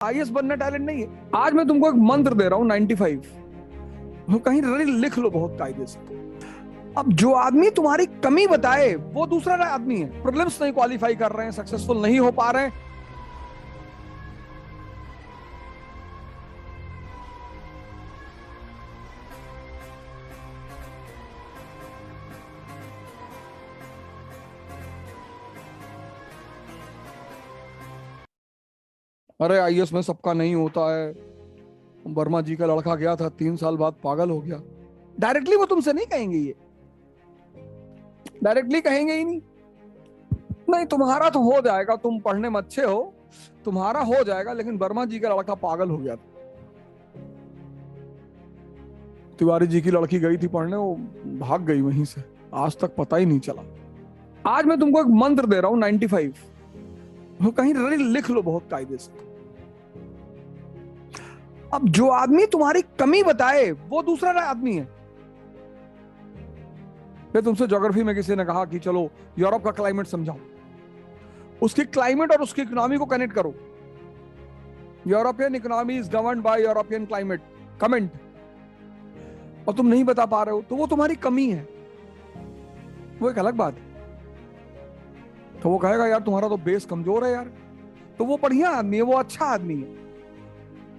IAS बनना talent नहीं है। आज मैं तुमको एक मंत्र दे रहा हूं 95, वो कहीं लिख लो बहुत कायदे से। अब जो आदमी तुम्हारी कमी बताए वो दूसरा आदमी है, प्रीलिम्स नहीं क्वालिफाई कर रहे हैं, सक्सेसफुल नहीं हो पा रहे हैं। अरे आईएएस में सबका नहीं होता है, वर्मा जी का लड़का गया था 3 साल बाद पागल हो गया। डायरेक्टली वो तुमसे नहीं कहेंगे, ये डायरेक्टली कहेंगे ही नहीं। नहीं, तुम्हारा तो हो जाएगा, तुम पढ़ने में अच्छे हो, तुम्हारा हो जाएगा, लेकिन वर्मा जी का लड़का पागल हो गया था। तिवारी जी की लड़की गई थी पढ़ने, वो भाग गई वहीं से, आज तक पता ही नहीं चला। आज मैं तुमको एक मंत्र दे रहा हूं 95, वो कहीं लिख लो बहुत कायदे से। अब जो आदमी तुम्हारी कमी बताए वो दूसरा आदमी है। मैं तुमसे ज्योग्राफी में किसी ने कहा कि चलो यूरोप का क्लाइमेट समझाओ, उसकी क्लाइमेट और उसकी इकोनॉमी को कनेक्ट करो। European economy is governed bye European climate, comment, और तुम नहीं बता पा रहे हो तो वो तुम्हारी कमी है, वो एक अलग बात है। तो वो कहेगा यार तुम्हारा तो बेस कमजोर है यार, तो वो बढ़िया आदमी है, वो अच्छा आदमी है।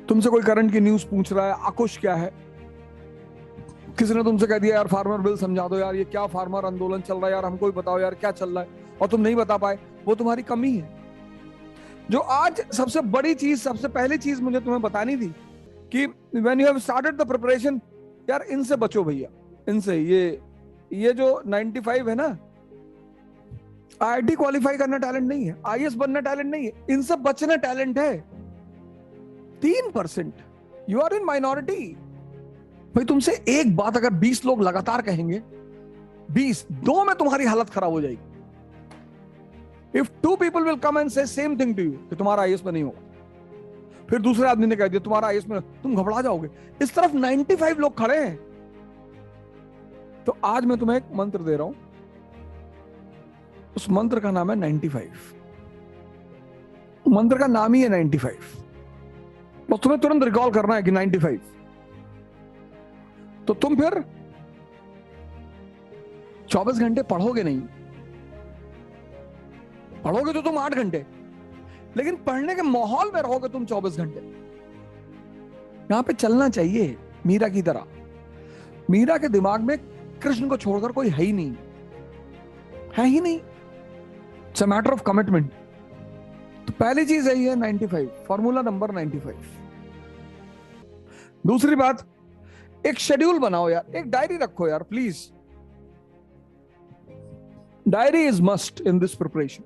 तुमसे कोई करंट की न्यूज पूछ रहा है, आकुश क्या है, किसी ने तुमसे कह दिया यार फार्मर बिल समझा दो यार, ये क्या फार्मर आंदोलन चल रहा है यार, हमको भी बताओ यार क्या चल रहा है, और तुम नहीं बता पाए, वो तुम्हारी कमी है। जो आज सबसे बड़ी चीज, सबसे पहली चीज मुझे तुम्हें बतानी थी कि when you have started the preparation, यार इनसे बचो भैया, इनसे। ये जो 95 है ना, आईआईटी क्वालिफाई करना टैलेंट नहीं है, आईएएस बनना टैलेंट नहीं है, इनसे बचना टैलेंट है। 3%, यू आर इन माइनॉरिटी। भाई तुमसे एक बात अगर 20 लोग लगातार कहेंगे, 20, दो में तुम्हारी हालत खराब हो जाएगी। If 2 people will come and say same thing to you कि तुम्हारा आईएएस में नहीं होगा, फिर दूसरे आदमी ने कह दिया तुम्हारा आईएएस में, तुम घबरा जाओगे। इस तरफ 95 लोग खड़े हैं। तो आज मैं तुम्हें एक मंत्र दे रहा हूं, उस मंत्र का नाम है 95। मंत्र का नाम ही है 95, तो तुम्हें तुरंत रिकॉल करना है कि 95। तो तुम फिर 24 घंटे पढ़ोगे नहीं, पढ़ोगे तो तुम 8 घंटे, लेकिन पढ़ने के माहौल में रहोगे तुम 24 घंटे। यहां पे चलना चाहिए मीरा की तरह। मीरा के दिमाग में कृष्ण को छोड़कर कोई है ही नहीं, है ही नहीं। It's a matter of commitment. तो पहली चीज यही है 95, फॉर्मूला नंबर 95। दूसरी बात, एक शेड्यूल बनाओ यार, एक डायरी रखो यार please. Diary is must in this preparation.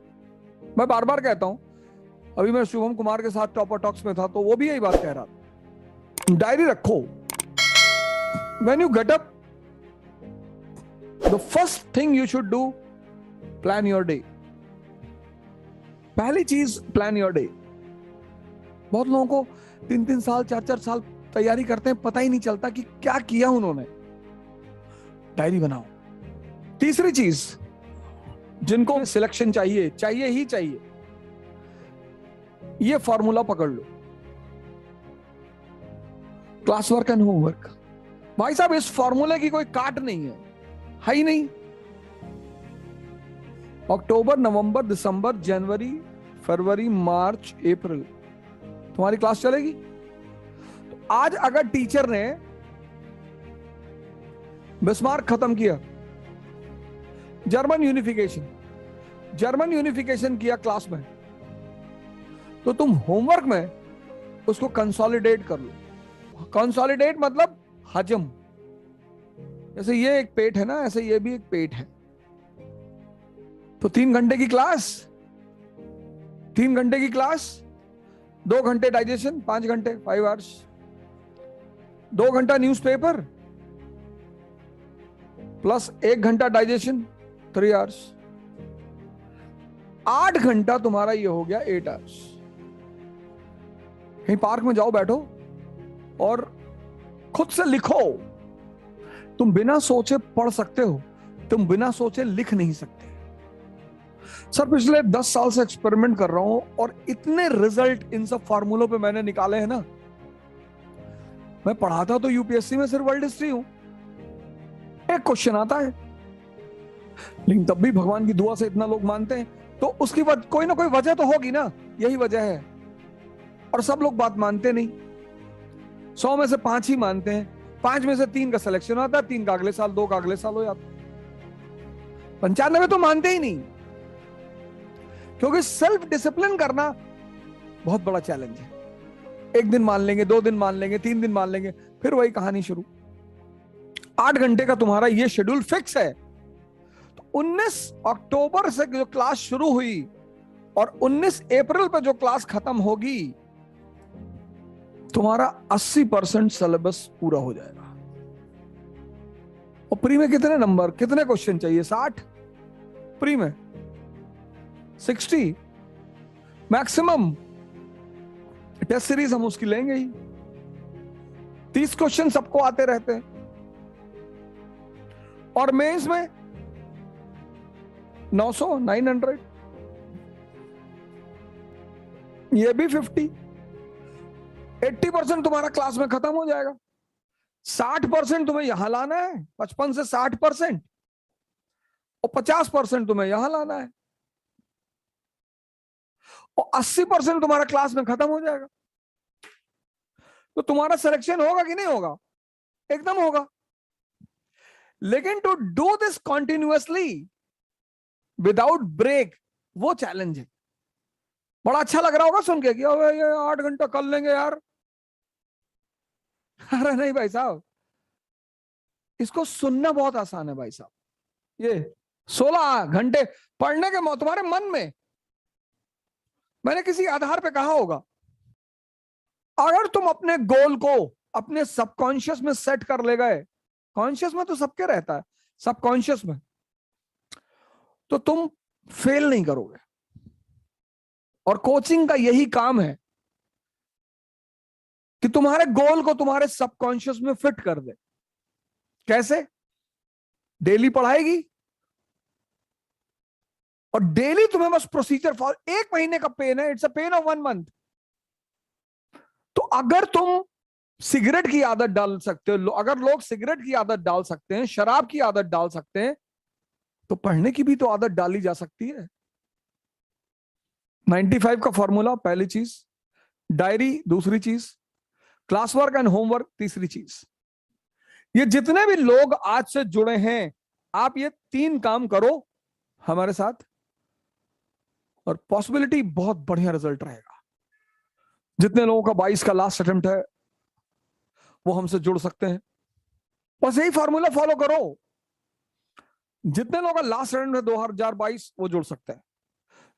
मैं बार बार कहता हूं, अभी मैं शुभम कुमार के साथ टॉपर टॉक्स में था तो वो भी यही बात कह रहा था, डायरी रखो। When you get up, the first thing you should do, plan your day. पहली चीज, प्लान योर डे। बहुत लोगों को 3-3 साल 4-4 साल तैयारी करते हैं, पता ही नहीं चलता कि क्या किया उन्होंने। डायरी बनाओ। तीसरी चीज, जिनको सिलेक्शन चाहिए, चाहिए ही चाहिए, ये फॉर्मूला पकड़ लो, क्लास वर्क एंड होमवर्क। भाई साहब इस फॉर्मूले की कोई काट नहीं है ही नहीं। अक्टूबर, नवंबर, दिसंबर, जनवरी, फरवरी, मार्च, अप्रैल तुम्हारी क्लास चलेगी। तो आज अगर टीचर ने बिस्मार्क खत्म किया, जर्मन यूनिफिकेशन किया क्लास में, तो तुम होमवर्क में उसको कंसोलिडेट कर लो। कंसोलिडेट मतलब हजम। जैसे ये एक पेट है ना, ऐसे ये भी एक पेट है। तो 3 घंटे की क्लास, 3 घंटे की क्लास, 2 घंटे डाइजेशन, 5 घंटे, 5 आवर्स, 2 घंटा न्यूज़पेपर प्लस 1 घंटा डाइजेशन, 3 आवर्स, 8 घंटा तुम्हारा ये हो गया 8 आवर्स। कहीं पार्क में जाओ, बैठो और खुद से लिखो। तुम बिना सोचे पढ़ सकते हो, तुम बिना सोचे लिख नहीं सकते। सर पिछले 10 साल से एक्सपेरिमेंट कर रहा हूं और इतने रिजल्ट इन सब फार्मूलों पे मैंने निकाले हैं ना। मैं पढ़ाता तो यूपीएससी में सिर्फ वर्ल्ड हिस्ट्री हूं, एक क्वेश्चन आता है, लेकिन तब भी भगवान की दुआ से इतना लोग मानते हैं, तो उसकी कोई ना कोई वजह तो होगी ना। यही वजह है। और सब लोग बात मानते नहीं, 100 में से 5 ही मानते हैं, 5 में से 3 का सिलेक्शन आता है, 3 का अगले साल, 2 का अगले साल हो जाता, 95 तो मानते ही नहीं। क्योंकि सेल्फ डिसिप्लिन करना बहुत बड़ा चैलेंज है। एक दिन मान लेंगे, 2 दिन मान लेंगे, 3 दिन मान लेंगे, फिर वही कहानी शुरू। 8 घंटे का तुम्हारा ये शेड्यूल फिक्स है। तो 19 अक्टूबर से जो क्लास शुरू हुई और 19 अप्रैल पे जो क्लास खत्म होगी, तुम्हारा 80% सिलेबस पूरा हो जाएगा। और प्री में कितने नंबर, कितने क्वेश्चन चाहिए? 60। प्री में 60 मैक्सिमम। टेस्ट सीरीज हम उसकी लेंगे ही, 30 क्वेश्चन सबको आते रहते हैं। और मेंस में 900, 900, ये भी 50। 80% तुम्हारा क्लास में खत्म हो जाएगा। 60% तुम्हें यहां लाना है, 55 से 60%, और 50% तुम्हें यहां लाना है, और 80% तुम्हारा क्लास में खत्म हो जाएगा। तो तुम्हारा सिलेक्शन होगा कि नहीं होगा? एकदम होगा। लेकिन to do this continuously without break, वो चैलेंज है। बड़ा अच्छा लग रहा होगा सुन के कि ये 8 घंटा कर लेंगे यार। अरे नहीं भाई साहब, इसको सुनना बहुत आसान है भाई साहब। ये 16 घंटे पढ़ने के तुम्हारे मन में, मैंने किसी आधार पे कहा होगा, अगर तुम अपने गोल को अपने सबकॉन्शियस में सेट कर ले गए, कॉन्शियस में तो सबके रहता है, सबकॉन्शियस में, तो तुम फेल नहीं करोगे। और कोचिंग का यही काम है कि तुम्हारे गोल को तुम्हारे सबकॉन्शियस में फिट कर दे। कैसे? डेली पढ़ाएगी, और डेली तुम्हें बस प्रोसीजर फॉलो। 1 महीने का पेन है, it's a pain of 1 month. तो अगर तुम सिगरेट की आदत डाल सकते हो, अगर लोग सिगरेट की आदत डाल सकते हैं, शराब की आदत डाल सकते हैं, तो पढ़ने की भी तो आदत डाली जा सकती है। 95 का फॉर्मूला पहली चीज, डायरी दूसरी चीज, क्लास वर्क एंड होमवर्क तीसरी चीज। ये जितने भी लोग आज से जुड़े हैं, आप ये 3 काम करो हमारे साथ, और पॉसिबिलिटी बहुत बढ़िया रिजल्ट रहेगा। जितने लोगों का 22 का लास्ट अटेम्प्ट है, वो हमसे जुड़ सकते हैं। बस यही फॉर्मूला फॉलो करो। जितने लोगों का लास्ट अटेम्प्ट है 2022, वो जुड़ सकते हैं।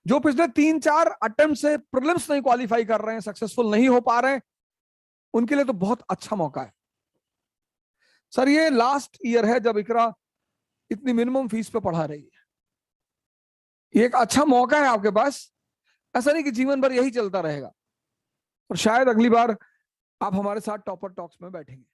जो पिछले 3-4 अटेम्प्ट से प्रीलिम्स नहीं क्वालिफाई कर रहे हैं, सक्सेसफुल नहीं हो पा रहे हैं, उनके लिए तो बहुत अच्छा मौका है। सर ये लास्ट ईयर है जब इकरा इतनी मिनिमम फीस पे पढ़ा रही है, ये एक अच्छा मौका है आपके पास। ऐसा नहीं कि जीवन भर यही चलता रहेगा, और शायद अगली बार आप हमारे साथ टॉपर टॉक्स में बैठेंगे।